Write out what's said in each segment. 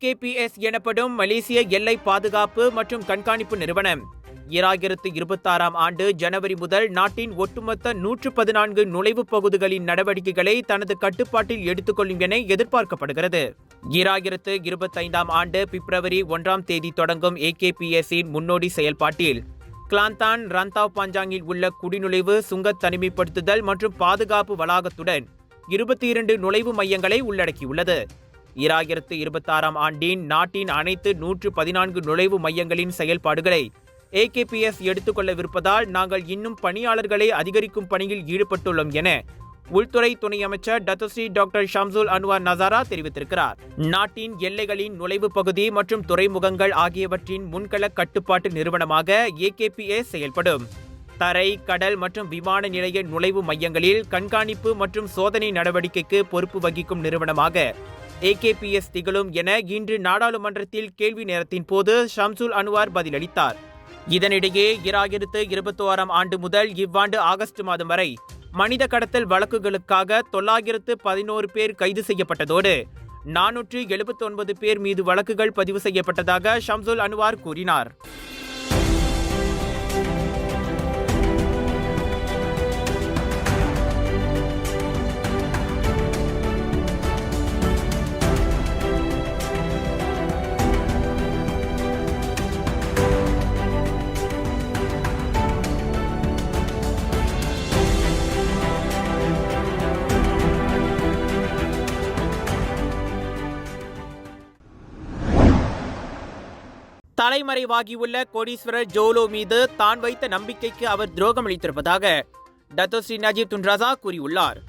AKPS எனப்படும் மலேசிய எல்லை பாதுகாப்பு மற்றும் கண்காணிப்பு நிறுவனம் 2026ஆம் ஆண்டு ஜனவரி முதல் நாட்டின் ஒட்டுமொத்த 114 நுழைவுப் பகுதிகளின் நடவடிக்கைகளை தனது கட்டுப்பாட்டில் எடுத்துக்கொள்ளும் என எதிர்பார்க்கப்படுகிறது. 2025ஆம் ஆண்டு பிப்ரவரி 1ஆம் தேதி தொடங்கும் AKPS-இன் முன்னோடி செயல்பாட்டில் கிளாந்தான் ரந்தாவ் பஞ்சாங்கில் உள்ள குடிநுழைவு சுங்கத் தனிமைப்படுத்துதல் மற்றும் பாதுகாப்பு வளாகத்துடன் 22 நுழைவு மையங்களை உள்ளடக்கியுள்ளது. 2026ஆம் ஆண்டின் நாட்டின் அனைத்து 114 நுழைவு மையங்களின் செயல்பாடுகளை AKPS எடுத்துக்கொள்ளவிருப்பதால் நாங்கள் இன்னும் பணியாளர்களை அதிகரிக்கும் பணியில் ஈடுபட்டுள்ளோம் என உள்துறை துணை அமைச்சர் டத்தோஸ்ரீ டாக்டர் ஷம்சுல் அன்வார் நசாரா தெரிவித்திருக்கிறார். நாட்டின் எல்லைகளின் நுழைவு பகுதி மற்றும் துறைமுகங்கள் ஆகியவற்றின் முன்கள கட்டுப்பாட்டு நிறுவனமாக AKPS செயல்படும். தரை, கடல் மற்றும் விமான நிலைய நுழைவு மையங்களில் கண்காணிப்பு மற்றும் சோதனை நடவடிக்கைக்கு பொறுப்பு வகிக்கும் நிறுவனமாக AKPS திகழும் என இன்று நாடாளுமன்றத்தில் கேள்வி நேரத்தின் போது ஷம்சுல் அன்வார் பதிலளித்தார். இதனிடையே 2026ஆம் ஆண்டு முதல் இவ்வாண்டு ஆகஸ்ட் மாதம் வரை மனித கடத்தல் வழக்குகளுக்காக 911 பேர் கைது செய்யப்பட்டதோடு 479 பேர் மீது வழக்குகள் பதிவு செய்யப்பட்டதாக ஷம்சுல் அன்வார் கூறினார். தலைமறைவாகியுள்ள கோடீஸ்வரர் ஜோலோ மீது தான் வைத்த நம்பிக்கைக்கு அவர் துரோகம் அளித்திருப்பதாக டத்தோஸ்ரீ நஜீப் துன் ரசாக் கூறியுள்ளார்.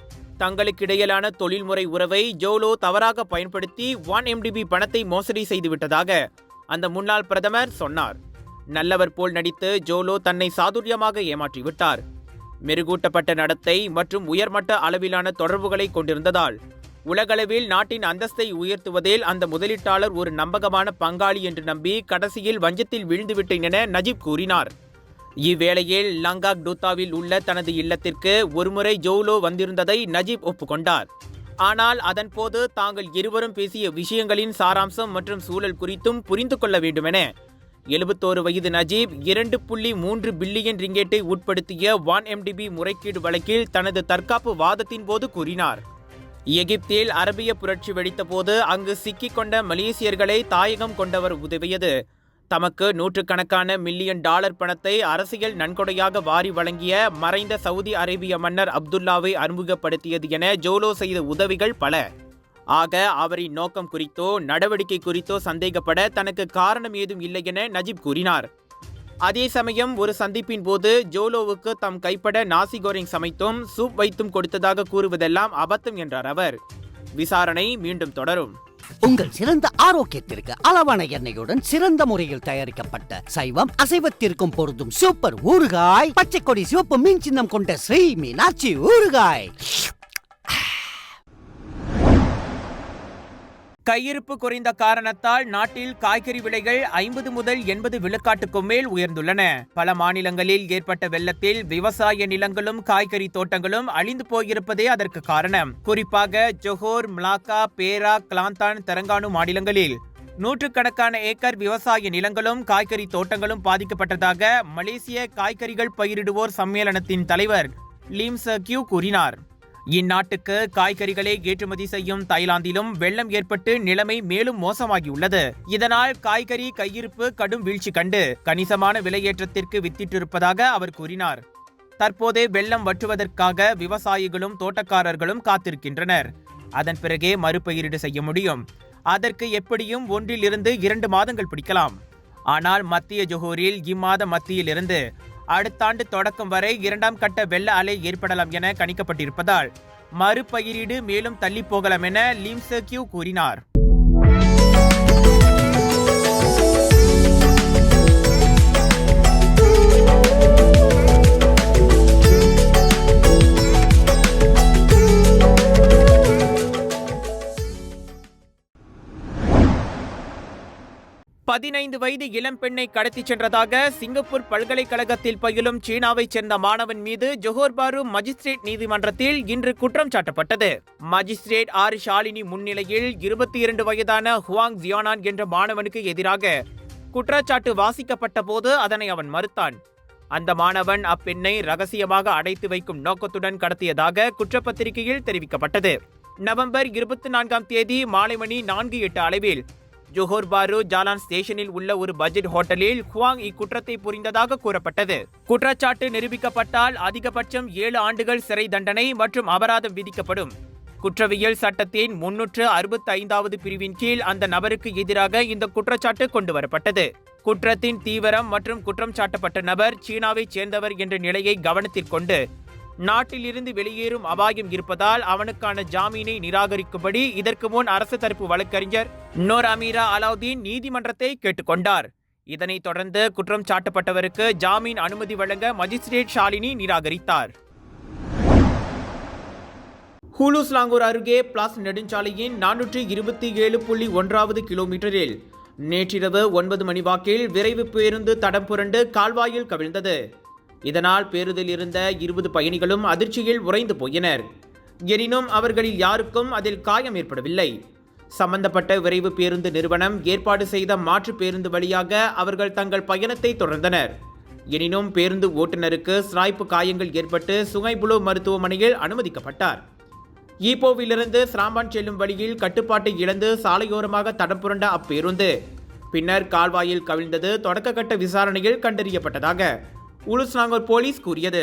தங்களுக்கிடையிலான தொழில்முறை உறவை ஜோலோ தவறாக பயன்படுத்தி 1MDB பணத்தை மோசடி செய்துவிட்டதாக அந்த முன்னாள் பிரதமர் சொன்னார். நல்லவர் போல் நடித்து ஜோலோ தன்னை சாதுரியமாக ஏமாற்றிவிட்டார். மெருகூட்டப்பட்ட நடத்தை மற்றும் உயர்மட்ட அளவிலான தொடர்புகளை கொண்டிருந்ததால் உலகளவில் நாட்டின் அந்தஸ்தை உயர்த்துவதில் அந்த முதலீட்டாளர் ஒரு நம்பகமான பங்காளி என்று நம்பி கடைசியில் வஞ்சத்தில் வீழ்ந்துவிட்டேன் என நஜீப் கூறினார். இவ்வேளையில் லங்காக் டூத்தாவில் உள்ள தனது இல்லத்திற்கு ஒருமுறை ஜோலோ வந்திருந்ததை நஜீப் ஒப்புக்கொண்டார். ஆனால் அதன் போது தாங்கள் இருவரும் பேசிய விஷயங்களின் சாராம்சம் மற்றும் சூழல் குறித்தும் புரிந்து கொள்ள வேண்டுமென 71 வயது நஜீப் 2.3 பில்லியன் ரிங்கெட்டை உட்படுத்திய 1MDB முறைகேடு வழக்கில் தனது தற்காப்பு வாதத்தின் போது கூறினார். எகிப்தில் அரபிய புரட்சி வெடித்தபோது அங்கு சிக்கிக் கொண்ட மலேசியர்களை தாயகம் கொண்டவர் உதவியது தமக்கு நூற்றுக்கணக்கான மில்லியன் டாலர் பணத்தை அரசியல் நன்கொடையாக வாரி வழங்கிய மறைந்த சவுதி அரேபிய மன்னர் அப்துல்லாவை அறிமுகப்படுத்தியது என ஜோலோ செய்த உதவிகள் பல. ஆக அவரின் நோக்கம் குறித்தோ நடவடிக்கை குறித்தோ சந்தேகப்பட தனக்கு காரணம் ஏதும் இல்லை என நஜீப் கூறினார். அதே சமயம் ஒரு சந்திப்பின் போது ஜோலோவுக்கு தம் கைப்பட நாசி கோரிங் சமைத்தும் சூப் வைத்தும் கொடுத்ததாக கூறுவதெல்லாம் அபத்தம் என்றார் அவர். விசாரணை மீண்டும் தொடரும். உங்கள் சிறந்த ஆரோக்கியத்திற்கு அளவான எண்ணெயுடன் சிறந்த முறையில் தயாரிக்கப்பட்ட சைவம் அசைவத்திற்கும் பொருந்தும் சூப்பர் ஊறுகாய் பச்சை கொடி சிவப்பு மீன் சின்னம் கொண்ட ஸ்ரீ மீனாட்சி ஊறுகாய். கையிருப்பு குறைந்த காரணத்தால் நாட்டில் காய்கறி விலைகள் 50 முதல் 80 விழுக்காட்டுக்கும் மேல் உயர்ந்துள்ளன. பல மாநிலங்களில் ஏற்பட்ட வெள்ளத்தில் விவசாய நிலங்களும் காய்கறி தோட்டங்களும் அழிந்து போயிருப்பதே அதற்கு காரணம். குறிப்பாக ஜொஹோர், மலாக்கா, பேரா, கிளாந்தான், தெலங்கானு மாநிலங்களில் நூற்றுக்கணக்கான ஏக்கர் விவசாய நிலங்களும் காய்கறி தோட்டங்களும் பாதிக்கப்பட்டதாக மலேசிய காய்கறிகள் பயிரிடுவோர் சம்மேளனத்தின் தலைவர் லீம் சர்கியூ கூறினார். இந்நாட்டுக்கு காய்கறிகளை ஏற்றுமதி செய்யும் தாய்லாந்திலும் வெள்ளம் ஏற்பட்டு நிலைமை மேலும் மோசமாகியுள்ளது. இதனால் காய்கறி கையிருப்பு கடும் வீழ்ச்சி கண்டு கணிசமான விலையேற்றத்திற்கு வித்திட்டிருப்பதாக அவர் கூறினார். தற்போதே வெள்ளம் வற்றுவதற்காக விவசாயிகளும் தோட்டக்காரர்களும் காத்திருக்கின்றனர். அதன் பிறகே மறுபயிரிடு செய்ய முடியும். அதற்கு எப்படியும் 1 to 2 மாதங்கள் பிடிக்கலாம். ஆனால் மத்திய ஜொஹோரில் இம்மாத மத்தியிலிருந்து அடுத்த ஆண்டு தொடக்கம் வரை 2ஆம் கட்ட வெள்ள அலை ஏற்படலாம் என கணிக்கப்பட்டிருப்பதால் மறுபயிரீடு மேலும் தள்ளி போகலாம் என லீம் சர்கியூ கூறினார். 15 வயது இளம்பெண்ணை கடத்திச் சென்றதாக சிங்கப்பூர் பல்கலைக்கழகத்தில் பயிலும் சீனாவைச் சேர்ந்த மாணவன் மீது ஜொஹோர் பாரு மஜிஸ்ட்ரேட் நீதிமன்றத்தில் இன்று குற்றம் சாட்டப்பட்டது. மஜிஸ்ட்ரேட் ஆர் ஷாலினி முன்னிலையில் 22 வயதான ஹுவாங் ஜியானான் என்ற மாணவனுக்கு எதிராக குற்றச்சாட்டு வாசிக்கப்பட்ட போது அதனை அவன் மறுத்தான். அந்த மாணவன் அப்பெண்ணை ரகசியமாக அடைத்து வைக்கும் நோக்கத்துடன் கடத்தியதாக குற்றப்பத்திரிகையில் தெரிவிக்கப்பட்டது. நவம்பர் 24ஆம் தேதி மாலை மணி 4:08 அளவில் ஜொஹோர் பாரு ஜாலான் ஸ்டேஷனில் உள்ள ஒரு பட்ஜெட் ஹோட்டலில் ஹுவாங் இக்குற்றத்தை புரிந்ததாக கூறப்பட்டது. குற்றச்சாட்டு நிரூபிக்கப்பட்டால் அதிகபட்சம் 7 ஆண்டுகள் சிறை தண்டனை மற்றும் அபராதம் விதிக்கப்படும். குற்றவியல் சட்டத்தின் 365வது பிரிவின் கீழ் அந்த நபருக்கு எதிராக இந்த குற்றச்சாட்டு கொண்டு வரப்பட்டது. குற்றத்தின் தீவிரம் மற்றும் குற்றம் சாட்டப்பட்ட நபர் சீனாவைச் சேர்ந்தவர் என்ற நிலையை கவனத்தில் கொண்டு நாட்டிலிருந்து வெளியேறும் அபாயம் இருப்பதால் அவனுக்கான ஜாமீனை நிராகரிக்கும்படி இதற்கு முன் அரசு தரப்பு வழக்கறிஞர் நோர் அமீரா அலாவுதீன் நீதிமன்றத்தை கேட்டுக்கொண்டார். இதனைத் தொடர்ந்து குற்றம் சாட்டப்பட்டவருக்கு ஜாமீன் அனுமதி வழங்க மஜிஸ்ட்ரேட் ஷாலினி நிராகரித்தார். ஹூலுஸ்லாங்கூர் அருகே பிளாஸ் நெடுஞ்சாலையின் 427.1வது கிலோமீட்டரில் நேற்றிரவு 9 மணி வாக்கில் விரைவு பேருந்து தடம் புரண்டு கால்வாயில் கவிழ்ந்தது. இதனால் பேருந்தில் இருந்த 20 பயணிகளும் அதிர்ச்சியில் உறைந்து போயினர். எனினும் அவர்களில் யாருக்கும் அதில் காயம் ஏற்படவில்லை. சம்பந்தப்பட்ட விரைவு பேருந்து நிறுவனம் ஏற்பாடு செய்த மாற்று பேருந்து வழியாக அவர்கள் தங்கள் பயணத்தை தொடர்ந்தனர். எனினும் பேருந்து ஓட்டுநருக்கு சிராய்ப்பு காயங்கள் ஏற்பட்டு சுங்கைபுலோ மருத்துவமனையில் அனுமதிக்கப்பட்டார். ஈப்போவிலிருந்து ஸ்ராம்பான் செல்லும் வழியில் கட்டுப்பாட்டை இழந்து சாலையோரமாக தடம் புரண்ட அப்பேருந்து பின்னர் கால்வாயில் கவிழ்ந்தது தொடக்க கட்ட விசாரணையில் கண்டறியப்பட்டதாக உலுஸ்லாங்கூர் போலீஸ் கூறியது.